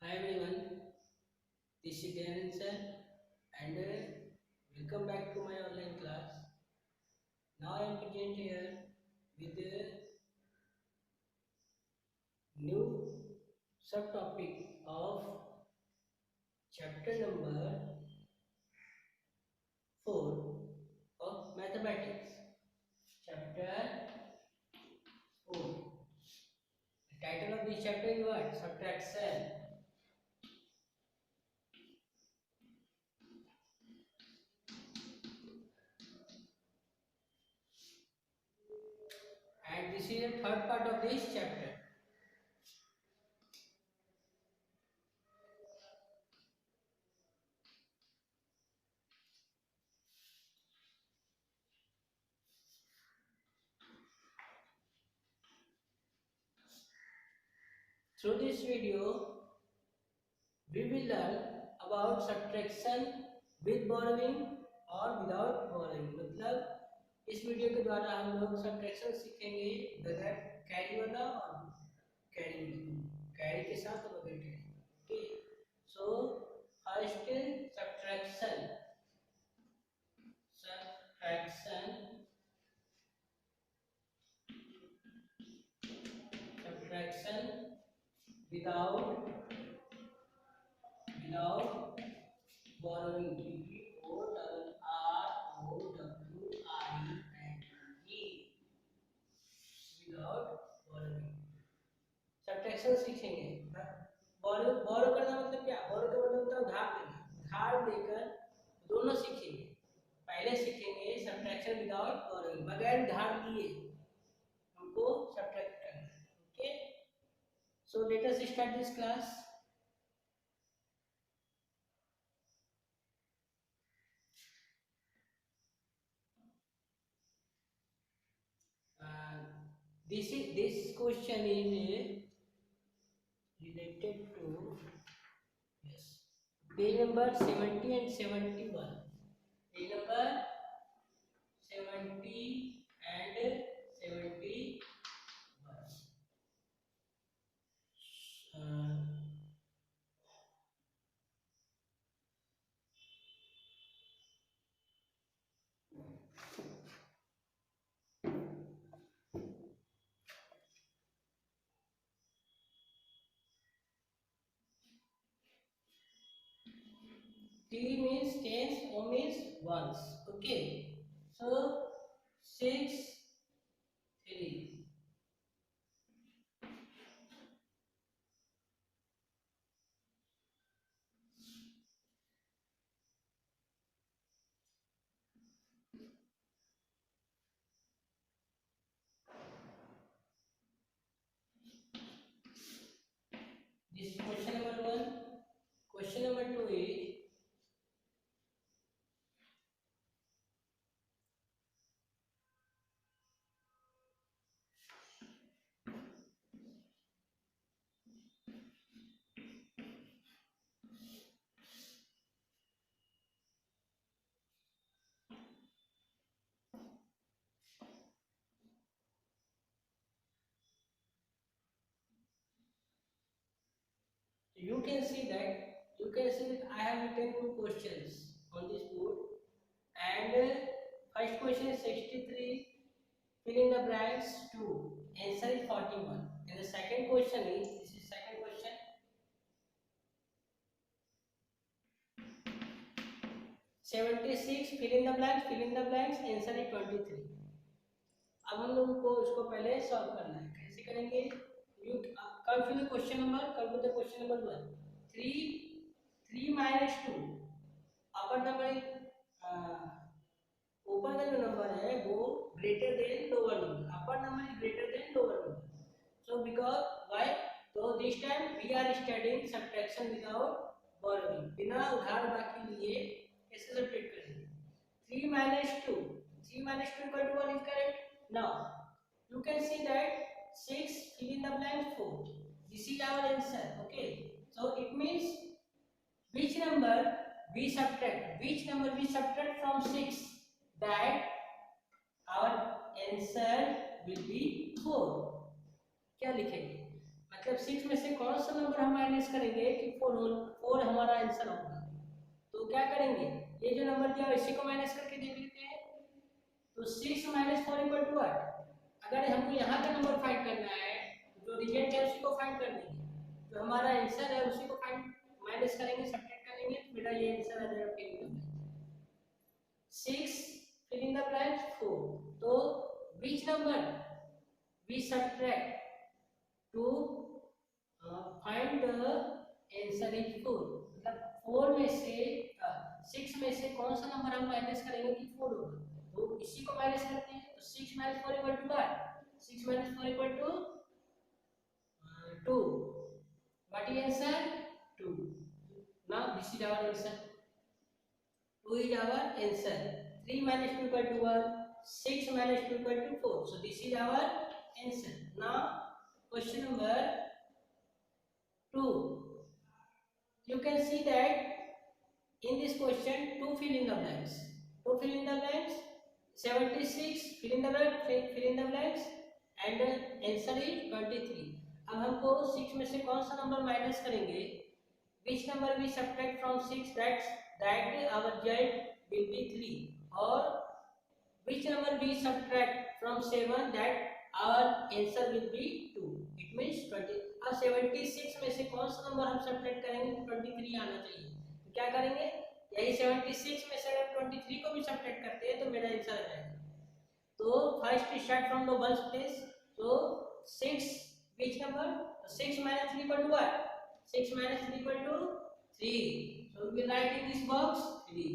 Hi everyone, this is Darren sir and welcome back to my online class. Now I am present here with a new subtopic of chapter number 4 of mathematics. Chapter 4. The title of this chapter is what? Subtraction. And this is the third part of this chapter. Through this video, we will learn about subtraction with borrowing और without borrowing. मतलब इस video के द्वारा हम लोग subtraction सीखेंगे बगैर carry वाला और कैरी कैरी के साथ और बगैर carry. Okay, so first subtraction without borrowing. Without borrowing. Subtraction सीखेंगे. बोरो करना मतलब क्या? बोरो का मतलब होता है उधार देना. उधार देकर दोनों सीखेंगे. पहले सीखेंगे सब्ट्रैक्शन विदाउट बोरोइंग, बगैर उधार दिए हमको सब्ट्रैक्ट करना है. Okay, so let us start this class. This question is related to, yes, page number 70 and 71. Page number 70 and 71. Uh, T means tens, O means ones. Okay, so 6, 3. This is question number 1. Question number 2 is you can see that I have written 2 questions on this board, and first question is 63, fill in the blanks 2, answer is 41, and the second question is, this is second question, 76, fill in the blanks, answer is 23. अब हम लोगों को इसको पहले solve करना है. कैसे करेंगे? You come fill question number, come with question number 1. 3 minus 2, upper number ऊपर का जो नंबर है वो greater than lower number. Upper number is greater than lower number. So because why, तो this time we are studying subtraction without borrowing. बिना उधार बाकी लिए कैसे सब्ट्रैक्ट करेंगे? 3 minus 2 equal to 1 is correct. Now you can see that 6, fill in the blank 4. This is our answer. Okay, so it means which number we subtract from 6, that our answer will be 4. क्या लिखेंगे? मतलब 6 में से कौन सा number हम minus करेंगे कि 4 हमारा आंसर होगा। तो क्या करेंगे, ये जो नंबर दिया इसी को माइनस करके देख लेते हैं। तो 6 माइनस 4 इक्वल टू व्हाट, अगर हमको यहाँ का नंबर फाइंड करना है जो रिजल्ट है उसी को फाइंड कर लेंगे, जो हमारा आंसर है उसी को फाइंड माइनस करेंगे, सब्ट्रैक्ट करेंगे, तो मेरा ये आंसर आ जाएगा fill in the blank 6 fill in the blank 4। तो which number we subtract to find the answer is 4, मतलब 4 में से 6 में से कौन सा नंबर हम माइनस करेंगे कि 4 होगा, तो इसी को माइनस करते हैं। तो 6 minus 4 equal to what, 6 minus 4 equal to 2, what is answer 2। now this is our answer, 2 is our answer। 3 minus 2 equal to 1, 6 minus 2 equal to 4, so this is our answer। now question number 2, you can see that in this question to fill in the blanks, 76 fill in the blanks and answer is 23। अब हमको 6 में से कौन सा number minus करेंगे, which number we subtract from 6 that our result will be 3, or which number we subtract from 7 that our answer will be 2, it means 20। अब 76 में से कौन सा नंबर हम सब्ट्रैक्ट करेंगे तो 23 आना चाहिए, तो क्या करेंगे, यही 76 में से अगर 23 को भी सब्ट्रैक्ट करते हैं तो मेरा आंसर आ जाएगा। तो first start from the ones place, तो 6 which number, 6 minus 3 equal to what, 6 minus 3 equal to 3, so we will write in this box 3।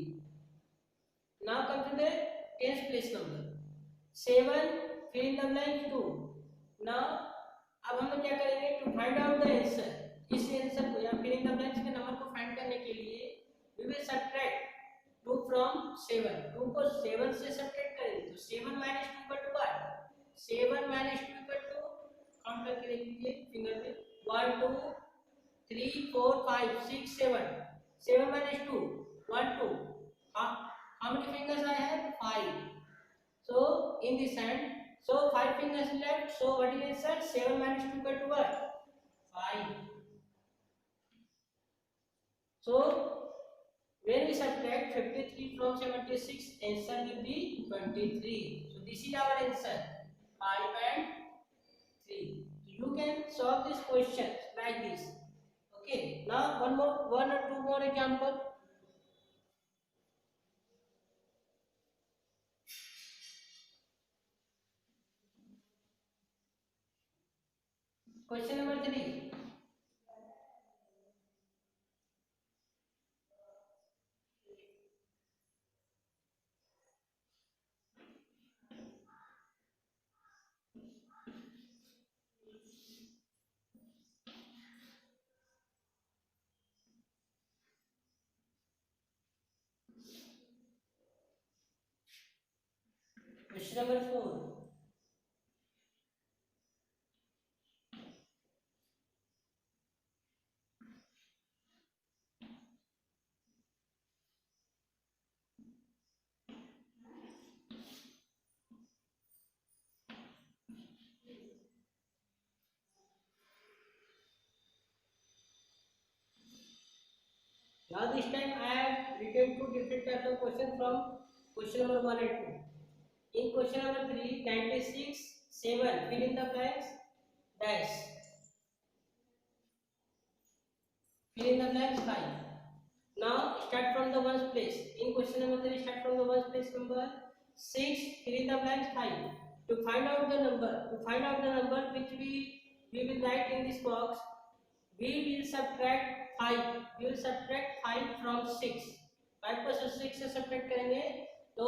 now come to the 10th place number 7 fill in the blank 2। now अब हम क्या करेंगे, to find out the answer, इस answer को या फिर in the blanks के number को फाइंड करने के लिए वी विल सब्ट्रैक्ट 2 फ्रॉम 7, 2 को 7 से सब्ट्रैक्ट करेंगे, तो 7 minus 2 equal to what, 7 minus 2 equal to, count करके लिख लीजिए फिंगर में, 1 2 3 4 5 6 7, 7 minus 2 1 2, how many fingers I have, 5, so in this hand, so 5 fingers left, so what is answer, 7 minus 2 equal to what, 5। so when we subtract 53 from 76, answer will be 23, so this is our answer 5 and 3। so you can solve this question like this, okay। now one or two more example। question number 3, question number 4, now this time I have written two different types of question from question number 1 and 2। in question number 3, 96 7 fill in the blanks dash, fill in the blanks 5। now start from the ones place, in question number 3 start from the ones place, number 6 fill in the blanks 5। to find out the number which we will write in this box, we will subtract 5 from 6, 5 को 6 से subtract करेंगे तो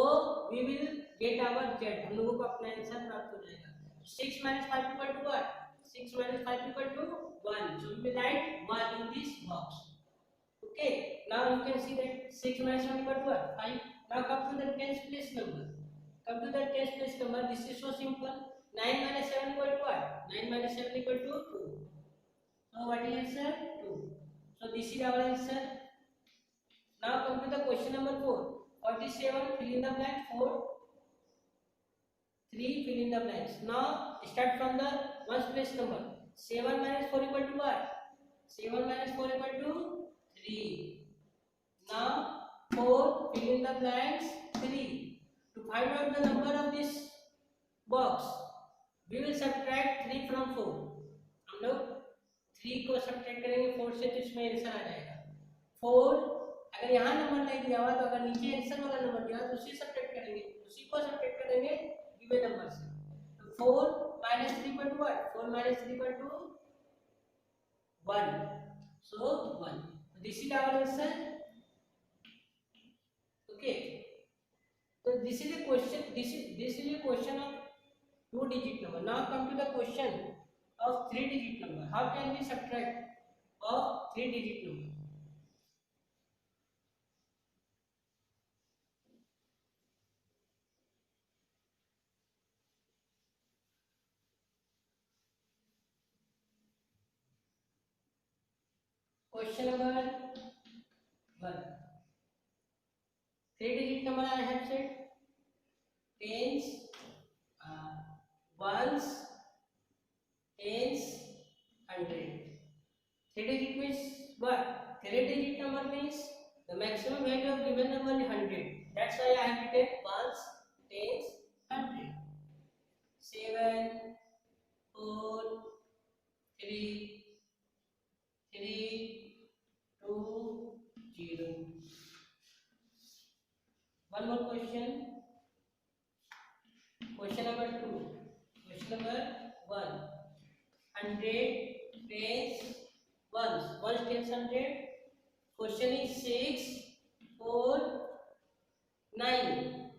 we will get our z, हम लोगों को अपना answer प्राप्त हो जाएगा। 6 minus 5 equal to what, 6 minus 5 equal to 1, so we will write 1 in this box, okay। now you can see that 6 minus 1 equal to what, 5। now come to the 10th place number, this is so simple, 9 minus 7 equal to what, 9 minus 7 equal to 2, so what is answer, 2, so this is our answer। now come to the question number 4, 47 fill in the blank 4, 3 fill in the blanks। now start from the ones place number, 7 minus 4 equal to what? 7 minus 4 equal to 3. Now 4, fill in the blanks, 3. To find out the number of this box, we will subtract 3 from 4. हम लोग 3 को subtract करेंगे 4 से तो इसमें answer आ जाएगा 4. अगर यहाँ नंबर नहीं दिया हुआ तो अगर नीचे आंसर वाला नंबर दिया तो उसी सब्ट्रैक्ट करेंगे, उसी को सब्ट्रैक्ट करेंगे गिवन नंबर से. तो 4 minus 3 equal to what? 4 minus 3 equal to 1. So 1. So this is our answer. Okay. So this is a question. This is a question of 2-digit number. Now come to the question of 3-digit number. How can we subtract of 3-digit number? Question number 1. 3-digit number I have said. Tens, ones, tens, 100. 3-digit means what? 3-digit number means the maximum value of given number is 100. That's why I have written ones, tens, 100. 7, 4, 3, 3, 2, 0. One more question. Question number 2. Question number 1. 100, tens, ones. Ones, tens, 100. Question is 6, 4, 9,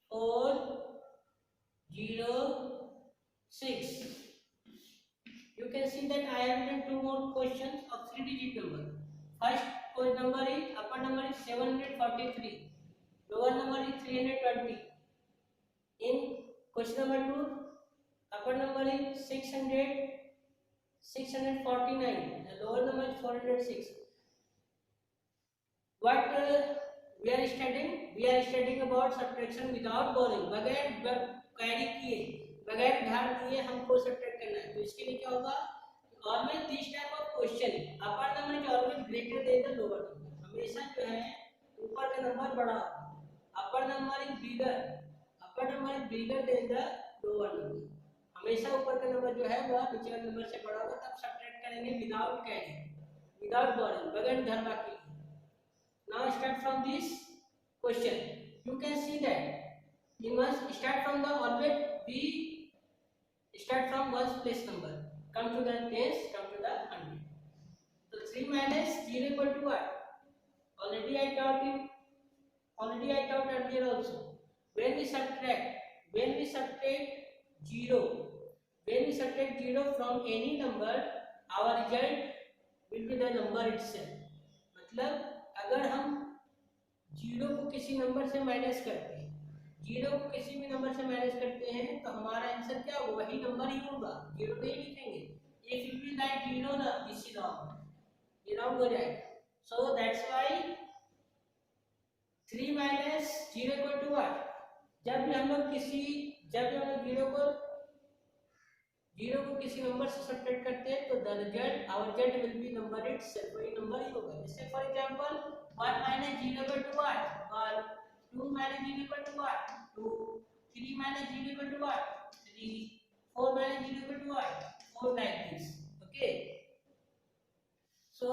4, 0, 6. You can see that I have written 2 more questions of 3-digit number. First number is upper number is 743. Lower number is 320. In question number 2, upper number is 649. The lower number is 406. What we are studying? We are studying about subtraction without borrowing. बगैर carry किए, बगैर धार दिए हमको subtract करना है. तो इसके लिए क्या होगा? Always this type of question, upper number is always greater than the lower number. हमेशा जो है ऊपर का नंबर बड़ा होगा. Upper number is bigger than the lower number. हमेशा ऊपर का नंबर जो है वह नीचे वाले नंबर से बड़ा होगा. तब सब्ट्रैक्ट करेंगे विदाउट कैरी, विदाउट borrowing, बगैर धरवा के. Now start from this question. You can see that you must start from the always we start from ones place number. Come to the tens, come to the 100. So 3 minus 0 equal to what? Already I taught earlier also. When we subtract 0 from any number, our result will be the number itself. मतलब अगर हम 0 को किसी number से minus करते हैं, 0 को किसी भी नंबर से माइनस करते हैं तो हमारा आंसर क्या होगा? वही नंबर ही होगा. 0 नहीं लिखेंगे. If you will write 0 ना, this is wrong. ये wrong हो जाएगा. So that's why 3 minus 0 equal to what? जब भी हम लोग 0 को किसी नंबर से सब्ट्रैक्ट करते हैं तो the result, our result will be number itself. वही नंबर ही होगा. जैसे for example 1 minus 0 equal to what? 1. 2 minus 0 equal to what? 2. 3 minus 0 equal to what? 3. 4 minus 0 equal to what? 4, like this. Okay. So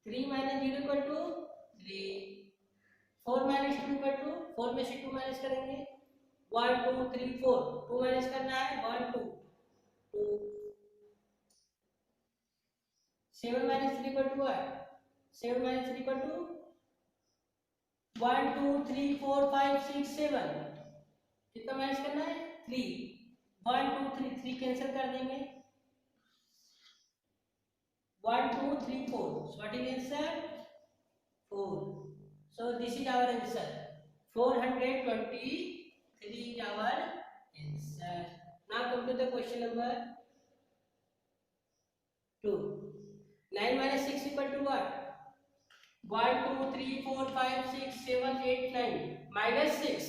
3 minus 0 equal to 3. 4 minus 2 equal to 4 में से 2 minus करेंगे. 1 2 3 4. 2 minus करना है. 1 2 2. 7 minus 3 equal to what? 7 minus 3 equal to 1 2 3 4 5 6 7. कितना minus करना है? 3. 1 2 3 3 cancel कर देंगे. 1 2 3 4. So what is answer? 4. So this is our answer. 423 is our answer. Now come to the question number 2. 9 minus 6 equal to what? 1 2 3 4 5 6 7 8 9. Minus 6.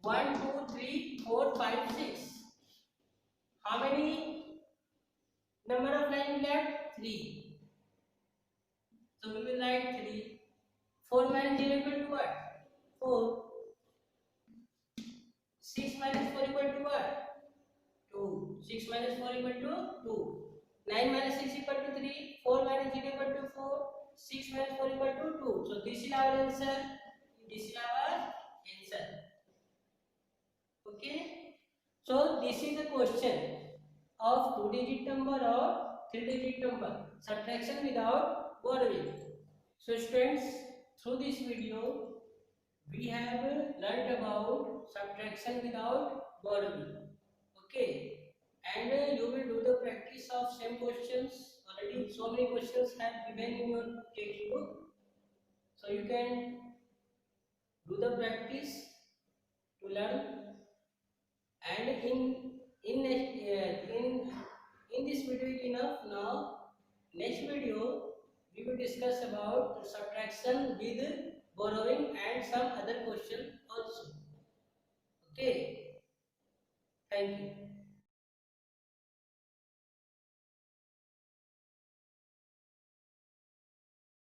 1 2 3 4 5 6. How many number of line left? 3. So we will write 3. 4 minus 0 equal to what? 4. 6 minus 4 equal to what? 2. 6 minus 4 equal to 2. 9 minus 6 equal to 3. 4 minus 0 equal to 4. 6 minus 4 equal to 2. So this is our answer. This is our answer. Okay. So this is the question of 2-digit number or 3-digit number. Subtraction without borrowing. So students, through this video, we have learnt about subtraction without borrowing. Okay, and you will do the practice of same questions. Already so many questions have given in your textbook, so you can do the practice to learn. And in this video is enough. Now next video we will discuss about subtraction with borrowing and some other question also. Okay, thank you.